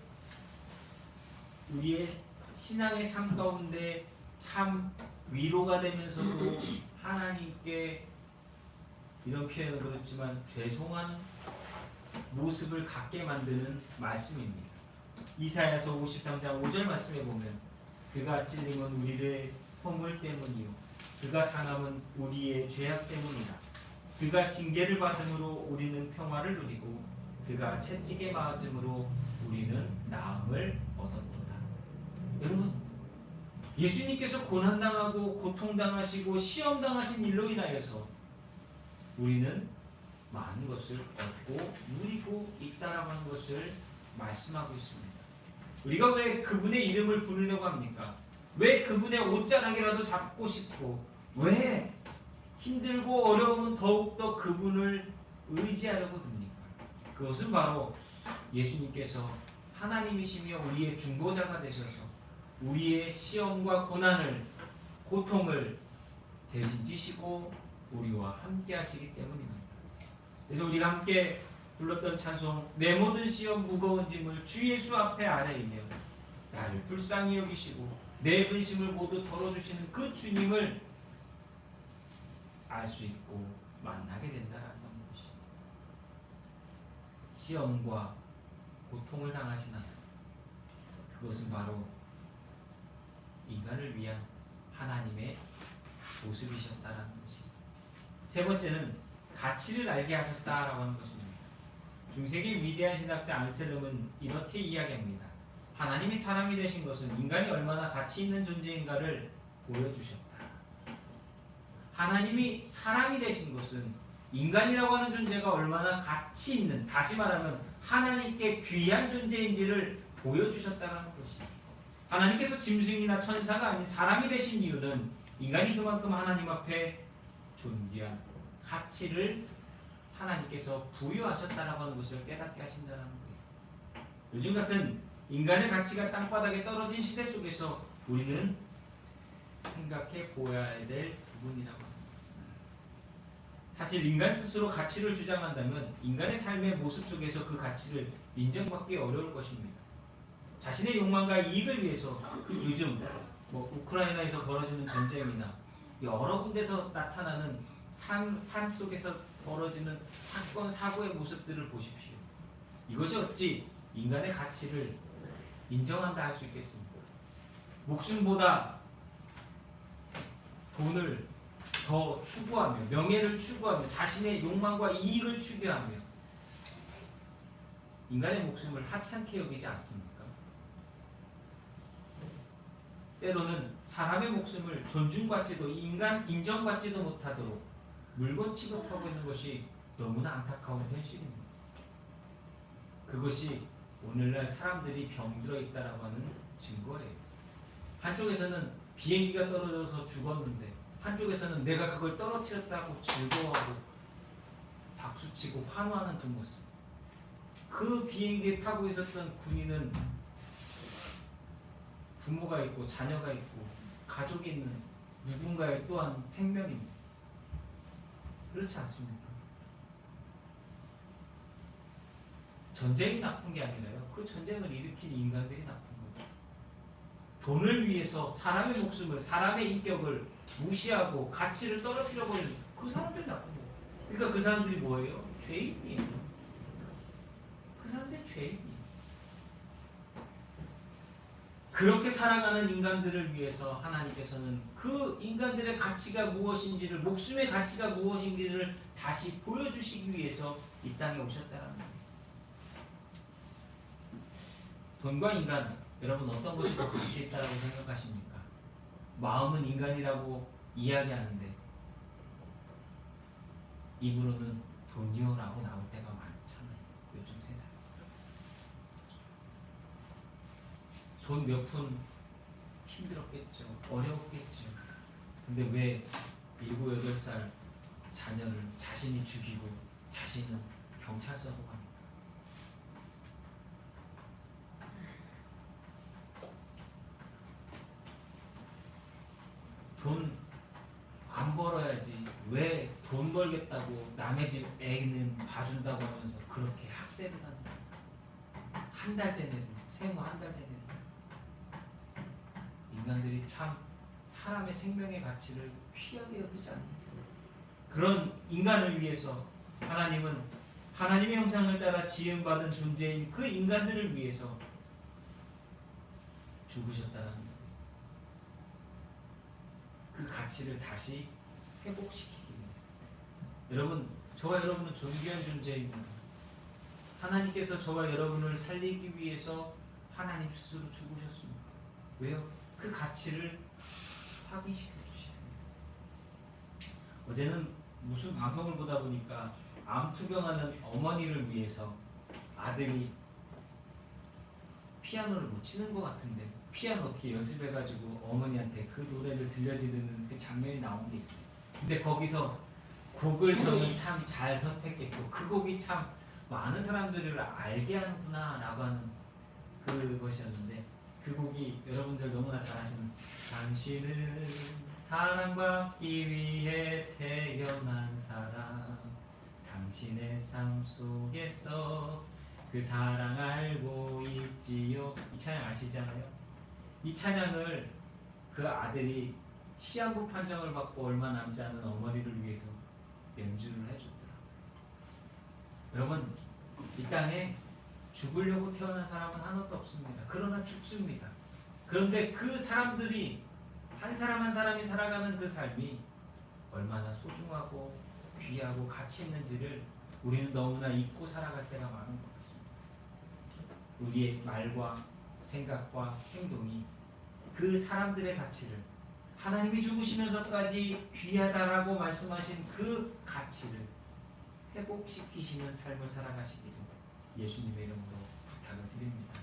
우리의 신앙의 삶 가운데 참 위로가 되면서도 하나님께 이런 표현을 그렇지만 죄송한 모습을 갖게 만드는 말씀입니다. 이사야서 53장 5절 말씀에 보면 그가 찔림은 우리의 허물 때문이요 그가 상함은 우리의 죄악 때문이라. 그가 징계를 받음으로 우리는 평화를 누리고 그가 채찍에 맞음으로 우리는 나음을 얻었도다. 여러분, 예수님께서 고난당하고 고통당하시고 시험당하신 일로 인하여서 우리는 많은 것을 얻고 누리고 있다라고 하는 것을 말씀하고 있습니다. 우리가 왜 그분의 이름을 부르려고 합니까? 왜 그분의 옷자락이라도 잡고 싶고 왜 힘들고 어려우면 더욱더 그분을 의지하려고 듭니까? 그것은 바로 예수님께서 하나님이시며 우리의 중보자가 되셔서 우리의 시험과 고난을, 고통을 대신 지시고 우리와 함께 하시기 때문입니다. 그래서 우리가 함께 불렀던 찬송, 내 모든 시험 무거운 짐을 주 예수 앞에 아뢰이며 나를 불쌍히 여기시고 내 근심을 모두 덜어주시는 그 주님을 알 수 있고 만나게 된다는 것이. 시험과 고통을 당하시나 그것은 바로 인간을 위한 하나님의 모습이셨다라는 것이. 세 번째는 가치를 알게 하셨다라고 하는 것입니다. 중세기 위대한 신학자 안셀름은 이렇게 이야기합니다. 하나님이 사람이 되신 것은 인간이 얼마나 가치 있는 존재인가를 보여주셨다. 하나님이 사람이 되신 것은 인간이라고 하는 존재가 얼마나 가치 있는, 다시 말하면 하나님께 귀한 존재인지를 보여주셨다는 것이. 하나님께서 짐승이나 천사가 아닌 사람이 되신 이유는 인간이 그만큼 하나님 앞에 존귀한 가치를 하나님께서 부여하셨다라고 하는 것을 깨닫게 하신다는 거예요. 요즘 같은 인간의 가치가 땅바닥에 떨어진 시대 속에서 우리는 생각해 보아야 될 부분이라고 합니다. 사실 인간 스스로 가치를 주장한다면 인간의 삶의 모습 속에서 그 가치를 인정받기 어려울 것입니다. 자신의 욕망과 이익을 위해서 요즘 우크라이나에서 벌어지는 전쟁이나 여러 군데서 나타나는 삶 속에서 벌어지는 사건, 사고의 모습들을 보십시오. 이것이 어찌 인간의 가치를 인정한다 할 수 있겠습니까? 목숨보다 돈을 더 추구하며 명예를 추구하며 자신의 욕망과 이익을 추구하며 인간의 목숨을 하찮게 여기지 않습니까? 때로는 사람의 목숨을 존중받지도 인정받지도 못하도록 물건 취급하고 있는 것이 너무나 안타까운 현실입니다. 그것이 오늘날 사람들이 병들어 있다라고 하는 증거예요. 한쪽에서는 비행기가 떨어져서 죽었는데 한쪽에서는 내가 그걸 떨어뜨렸다고 즐거워하고 박수치고 환호하는 그 모습. 그 비행기에 타고 있었던 군인은 부모가 있고 자녀가 있고 가족이 있는 누군가의 또한 생명입니다. 그렇지 않습니까? 전쟁이 나쁜 게 아니라요. 그 전쟁을 일으킨 인간들이 나쁜 거죠. 돈을 위해서 사람의 목숨을, 사람의 인격을 무시하고 가치를 떨어뜨려 버리는 그 사람들이 나쁜 거예요. 그러니까 그 사람들이 뭐예요? 죄인이에요. 그 사람들이 죄인이에요. 그렇게 살아가는 인간들을 위해서 하나님께서는 그 인간들의 가치가 무엇인지를, 목숨의 가치가 무엇인지를 다시 보여주시기 위해서 이 땅에 오셨다는 거예요. 돈과 인간, 여러분 어떤 것이 더 가치 있다고 생각하십니까? 마음은 인간이라고 이야기하는데 입으로는 돈이요라고 나올 때가 많잖아요. 요즘 세상에. 돈 몇 푼 힘들었겠죠. 어려웠겠죠. 근데 왜 7, 8살 자녀를 자신이 죽이고 자신은 경찰서로 갑니까? 돈 안 벌어야지 왜 돈 벌겠다고 남의 집 애는 봐준다고 하면서 그렇게 학대를 하는 거야. 한 달 된 애들, 생후 한 달 된 애들. 인간들이 참 사람의 생명의 가치를 귀하게 여기지 않는 그런 인간을 위해서 하나님은 하나님의 형상을 따라 지음받은 존재인 그 인간들을 위해서 죽으셨다는 거예요. 그 가치를 다시 회복시키기 위해서. 여러분, 저와 여러분은 존귀한 존재입니다. 하나님께서 저와 여러분을 살리기 위해서 하나님 스스로 죽으셨습니다. 왜요? 그 가치를 확인시켜 주시는 거예요. 어제는 무슨 방송을 보다 보니까 암 투병하는 어머니를 위해서 아들이 피아노를 못 치는 것 같은데 피아노 어떻게 연습해가지고 어머니한테 그 노래를 들려주는 그 장면이 나온 게 있어요. 근데 거기서 곡을 저는 참 잘 선택했고 그 곡이 참 많은 사람들을 알게 하는구나 라고 하는 그것이었는데 그 곡이 여러분들 너무나 잘 아시는 당신은 사랑받기 위해 태어난 사람 당신의 삶 속에서 그 사랑 알고 있지요. 이 찬양 아시잖아요. 이 찬양을 그 아들이 시한부 판정을 받고 얼마 남지 않은 어머니를 위해서 연주를 해줬더라고요. 여러분, 이 땅에 죽으려고 태어난 사람은 하나도 없습니다. 그러나 죽습니다. 그런데 그 사람들이 한 사람 한 사람이 살아가는 그 삶이 얼마나 소중하고 귀하고 가치 있는지를 우리는 너무나 잊고 살아갈 때가 많은 것 같습니다. 우리의 말과 생각과 행동이 그 사람들의 가치를, 하나님이 죽으시면서까지 귀하다라고 말씀하신 그 가치를 회복시키시는 삶을 살아가시기를 예수님의 이름으로 부탁을 드립니다.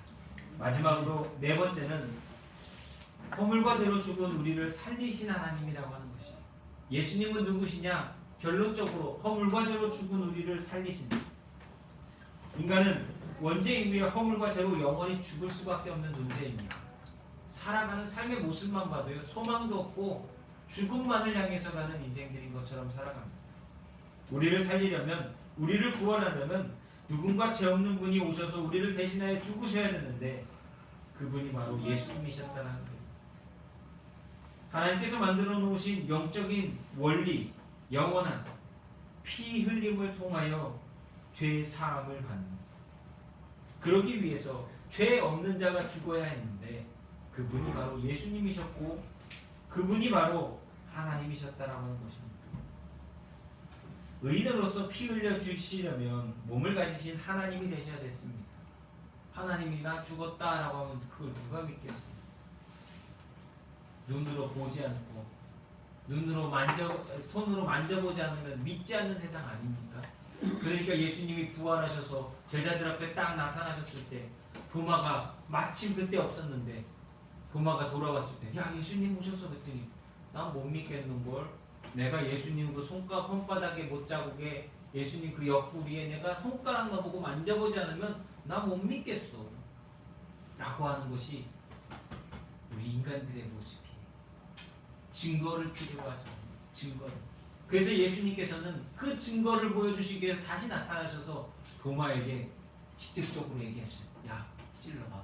마지막으로 네 번째는 허물과 죄로 죽은 우리를 살리신 하나님이라고 하는 것이에요. 예수님은 누구시냐? 결론적으로 허물과 죄로 죽은 우리를 살리신다. 인간은 원죄 이후에 허물과 죄로 영원히 죽을 수밖에 없는 존재입니다. 살아가는 삶의 모습만 봐도요, 소망도 없고 죽음만을 향해서 가는 인생들인 것처럼 살아갑니다. 우리를 살리려면, 우리를 구원하려면 누군가 죄 없는 분이 오셔서 우리를 대신하여 죽으셔야 되는데 그분이 바로 예수님이셨다는 거예요. 하나님께서 만들어 놓으신 영적인 원리, 영원한 피 흘림을 통하여 죄 사함을 받는, 그러기 위해서 죄 없는 자가 죽어야 했는데 그분이 바로 예수님이셨고 그분이 바로 하나님이셨다라고 하는 것입니다. 의인으로서 피 흘려 주시려면 몸을 가지신 하나님이 되셔야 됐습니다. 하나님이 나 죽었다라고 하면 그걸 누가 믿겠어요? 눈으로 보지 않고 손으로 만져보지 않으면 믿지 않는 세상 아닙니까? 그러니까 예수님이 부활하셔서 제자들 앞에 딱 나타나셨을 때 도마가 마침 그때 없었는데 도마가 돌아왔을 때 야 예수님 오셨어 그랬더니 난 못 믿겠는걸. 내가 예수님 그 손바닥에 못자국에 예수님 그 옆구리에 내가 손가락 넣어보고 만져보지 않으면 나 못 믿겠어 라고 하는 것이 우리 인간들의 모습이에요. 증거를 필요로 하잖아요. 증거를. 그래서 예수님께서는 그 증거를 보여주시기 위해서 다시 나타나셔서 도마에게 직접적으로 얘기하시죠. 야 찔러봐.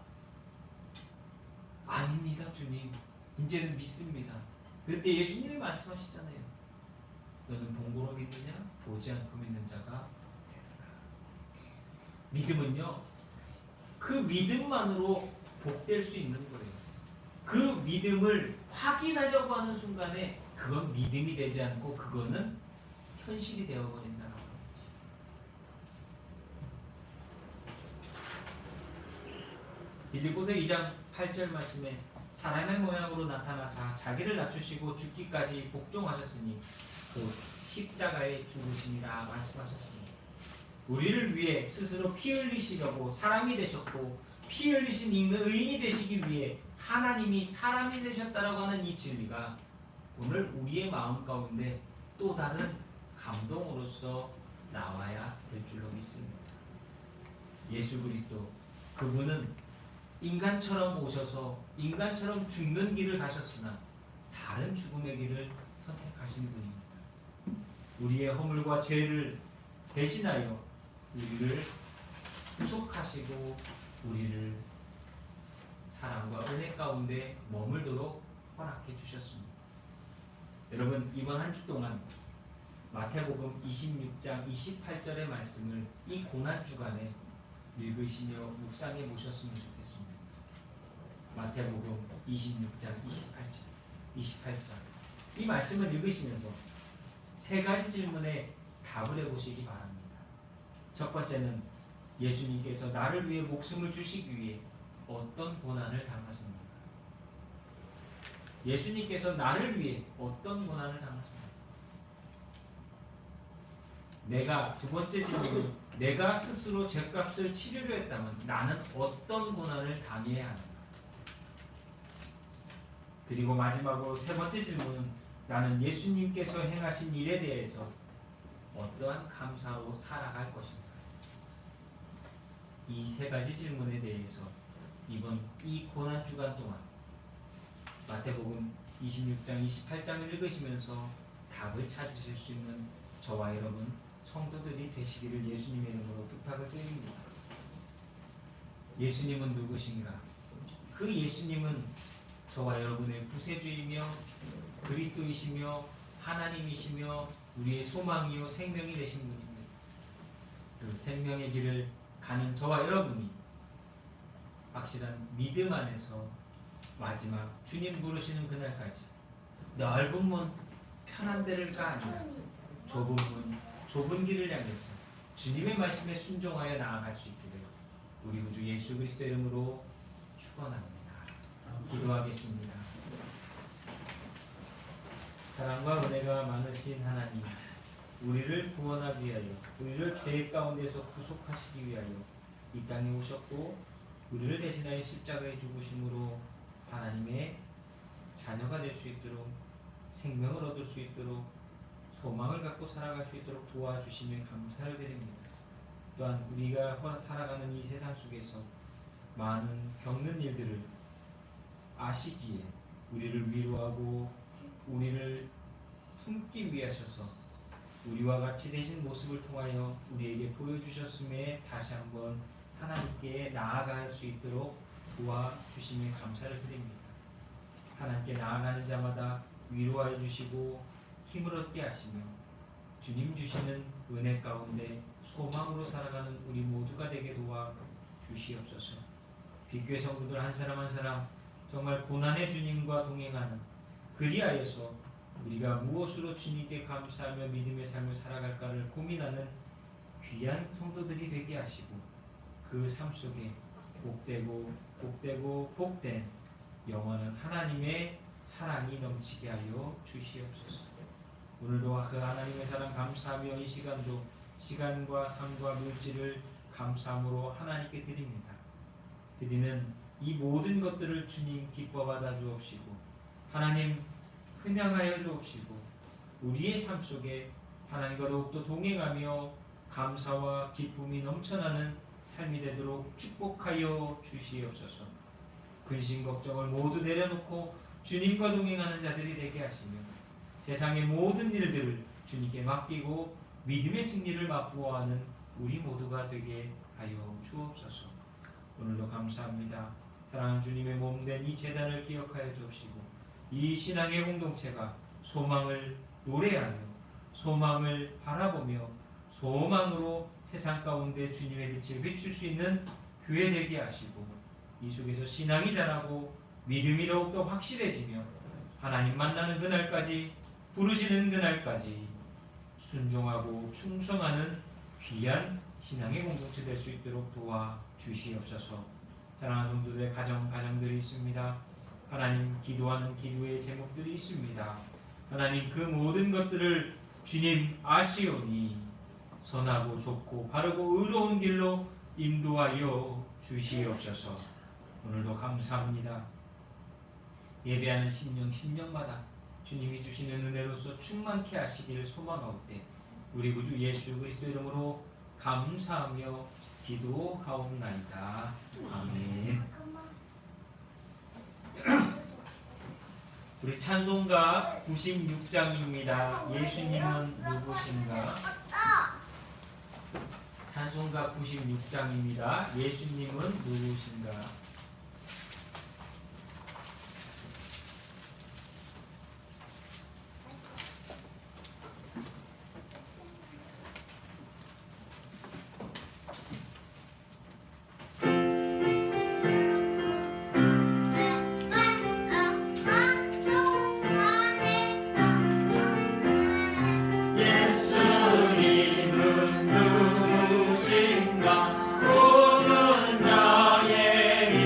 아닙니다 주님, 이제는 믿습니다. 그때 예수님이 말씀하시잖아요. 너는 본고로 믿느냐 보지 않고 믿는 자가 되리라. 믿음은요, 그 믿음만으로 복될 수 있는 거예요. 그 믿음을 확인하려고 하는 순간에 그건 믿음이 되지 않고 그거는 현실이 되어버린다는 거죠. 빌립보서 2장 8절 말씀에 사람의 모양으로 나타나사 자기를 낮추시고 죽기까지 복종하셨으니 그 십자가에 죽으심이라 말씀하셨습니다. 우리를 위해 스스로 피 흘리시려고 사람이 되셨고 피 흘리신 의인이 되시기 위해 하나님이 사람이 되셨다라고 하는 이 진리가 오늘 우리의 마음 가운데 또 다른 감동으로서 나와야 될 줄로 믿습니다. 예수 그리스도, 그분은 인간처럼 오셔서 인간처럼 죽는 길을 가셨으나 다른 죽음의 길을 선택하신 분입니다. 우리의 허물과 죄를 대신하여 우리를 구속하시고 우리를 사랑과 은혜 가운데 머물도록 허락해 주셨습니다. 여러분, 이번 한 주 동안 마태복음 26장 28절의 말씀을 이 고난 주간에 읽으시며 묵상해 보셨으면 좋겠습니다. 마태복음 26장 28절 이 말씀을 읽으시면서 세 가지 질문에 답을 해보시기 바랍니다. 첫 번째는 예수님께서 나를 위해 목숨을 주시기 위해 어떤 고난을 당하십니까? 예수님께서 나를 위해 어떤 고난을 당하십니까? 두 번째 질문은 내가 스스로 죄값을 치르려 했다면 나는 어떤 고난을 당해야 하는가? 그리고 마지막으로 세 번째 질문은 나는 예수님께서 행하신 일에 대해서 어떠한 감사로 살아갈 것인가? 이 세 가지 질문에 대해서 이번 이 고난 주간 동안 마태복음 26장 28장을 읽으시면서 답을 찾으실 수 있는 저와 여러분 성도들이 되시기를 예수님의 이름으로 부탁을 드립니다. 예수님은 누구신가? 그 예수님은 저와 여러분의 구세주이며 그리스도이시며 하나님이시며 우리의 소망이요 생명이 되신 분입니다. 그 생명의 길을 가는 저와 여러분이 확실한 믿음 안에서 마지막 주님 부르시는 그날까지 넓은 문 편한 데를가 아니라 좁은 문 좁은 길을 향해서 주님의 말씀에 순종하여 나아갈 수 있기를 우리 구주 예수 그리스도 이름으로 축원합니다. 기도하겠습니다. 사랑과 은혜가 많으신 하나님, 우리를 구원하기 위하여, 우리를 죄 가운데서 구속하시기 위하여 이 땅에 오셨고 우리를 대신하여 십자가에 죽으심으로 하나님의 자녀가 될 수 있도록 생명을 얻을 수 있도록 소망을 갖고 살아갈 수 있도록 도와주시며 감사를 드립니다. 또한 우리가 살아가는 이 세상 속에서 많은 겪는 일들을 아시기에 우리를 위로하고 우리를 품기 위하셔서 우리와 같이 되신 모습을 통하여 우리에게 보여주셨음에 다시 한번 하나님께 나아갈 수 있도록 도와주시며 감사를 드립니다. 하나님께 나아가는 자마다 위로하여 주시고 힘을 얻게 하시며 주님 주시는 은혜 가운데 소망으로 살아가는 우리 모두가 되게 도와 주시옵소서. 빛교회 성도들 한 사람 한 사람 정말 고난의 주님과 동행하는, 그리하여서 우리가 무엇으로 주님께 감사하며 믿음의 삶을 살아갈까를 고민하는 귀한 성도들이 되게 하시고 그 삶 속에 복되고 복되고 복된 영원한 하나님의 사랑이 넘치게 하여 주시옵소서. 오늘도 그 하나님의 사랑 감사하며 이 시간도 시간과 삶과 물질을 감사함으로 하나님께 드립니다. 드리는 이 모든 것들을 주님 기뻐 받아 주옵시고 하나님 흔양하여 주옵시고 우리의 삶 속에 하나님과 더욱더 동행하며 감사와 기쁨이 넘쳐나는 삶이 되도록 축복하여 주시옵소서. 근심 걱정을 모두 내려놓고 주님과 동행하는 자들이 되게 하시며 세상의 모든 일들을 주님께 맡기고 믿음의 승리를 맛보아하는 우리 모두가 되게 하여 주옵소서. 오늘도 감사합니다. 사랑하는 주님의 몸된 이 제단을 기억하여 주옵시고 이 신앙의 공동체가 소망을 노래하며 소망을 바라보며 소망으로 세상 가운데 주님의 빛을 비출 수 있는 교회 되게 하시고 이 속에서 신앙이 자라고 믿음이 더욱더 확실해지며 하나님 만나는 그날까지, 부르시는 그날까지 순종하고 충성하는 귀한 신앙의 공동체 될 수 있도록 도와주시옵소서. 사랑하는 성도들의 가정들이 있습니다. 하나님 기도하는 기도의 제목들이 있습니다. 하나님 그 모든 것들을 주님 아시오니 선하고 좋고 바르고 의로운 길로 인도하여 주시옵소서. 오늘도 감사합니다. 예배하는 심령마다 주님이 주시는 은혜로서 충만케 하시기를 소망하오때 우리 구주 예수 그리스도 이름으로 감사하며 기도하옵나이다. 아멘. 우리 찬송가 96장입니다. 예수님은 누구신가? 찬송가 96장입니다. 예수님은 누구신가? 예수님은 누구신가? 오는 자의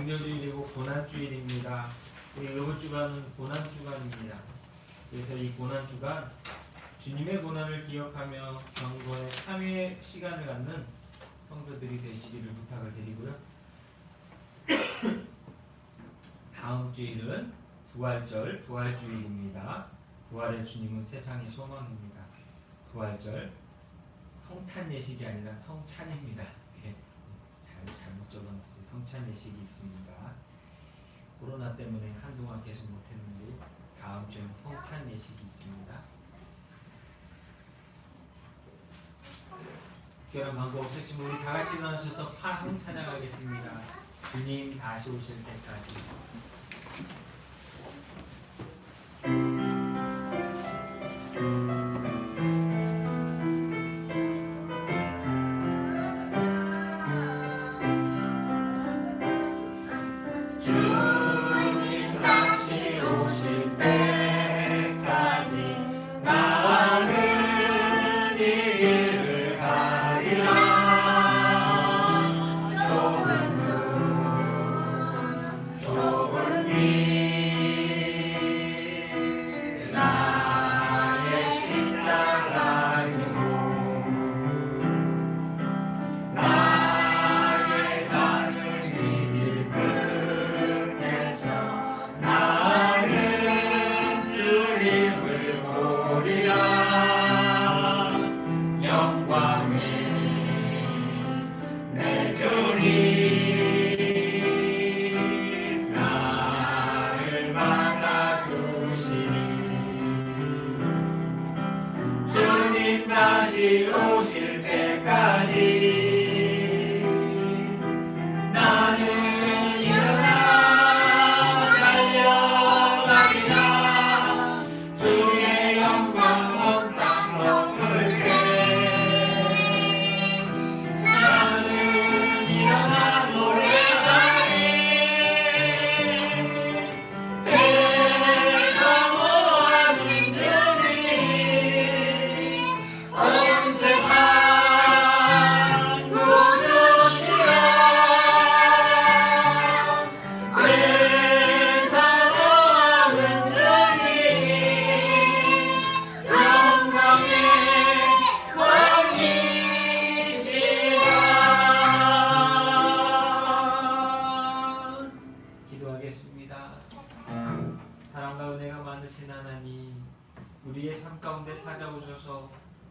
긍휼주일이고 고난주일입니다. 우리 의무주간은 고난주간입니다. 그래서 이 고난주간 주님의 고난을 기억하며 경건의 참회 시간을 갖는 성도들이 되시기를 부탁을 드리고요. 다음 주일은 부활절, 부활주일입니다. 부활의 주님은 세상의 소망입니다. 부활절, 성탄 예식이 아니라 성찬입니다. 네, 잘못 적어놨어요. 성찬 예식이 있습니다. 코로나 때문에 한동안 계속 못했는데 다음 주에는 성찬 예식이 있습니다. 특별한 방법 없으시면 우리 다 같이 일어나셔서 파송 찬양하겠습니다. 주님 다시 오실 때까지. 주님 다시 오실 때까지 나는 일을 하리라. 좁은 길 나의 십자가 지고 나의 가는 이 길 끝에서 나는 주님을 보리라. 영광이 내 주님 나를 맞아주시니 주님 다시 오실 때까지 나는 일어나 달려가리라. 주의 영광 온 땅 높을 때 나는 일어나 노래하리. 내 사모하는 주님 온 세상 구주시라. 내 사모하는 주님 영광의 왕이시라. 기도하겠습니다. 사랑과 은혜가 많으신 하나님, 우리의 삶 가운데 찾아오셔서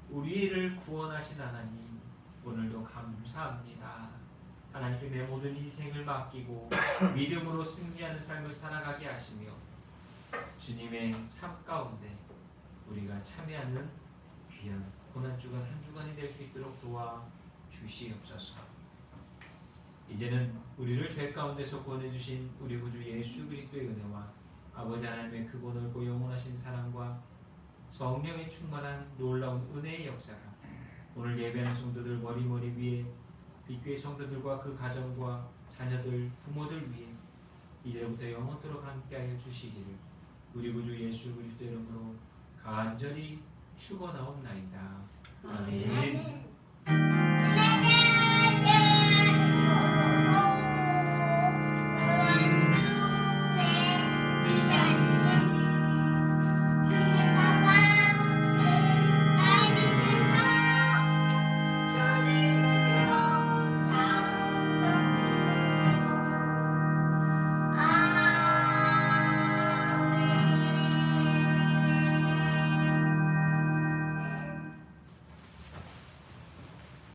우리를 구원하신 하나님, 오늘도 감사합니다. 하나님께 내 모든 인생을 맡기고 믿음으로 승리하는 삶을 살아가게 하시며 주님의 삶 가운데 우리가 참여하는 귀한 고난주간 한 주간이 될 수 있도록 도와 주시옵소서. 이제는 우리를 죄 가운데서 구원해주신 우리 구주 예수 그리스도의 은혜와 아버지 하나님의 크고 넓고 영원하신 사랑과 성령의 충만한 놀라운 은혜의 역사가 오늘 예배하는 성도들 머리머리 위에 빛교회 성도들과 그 가정과 자녀들, 부모들 위해 이제부터 영원토록 함께하여 주시기를 우리 구주 예수 그리스도의 이름으로 간절히 축원하옵나이다. 아멘.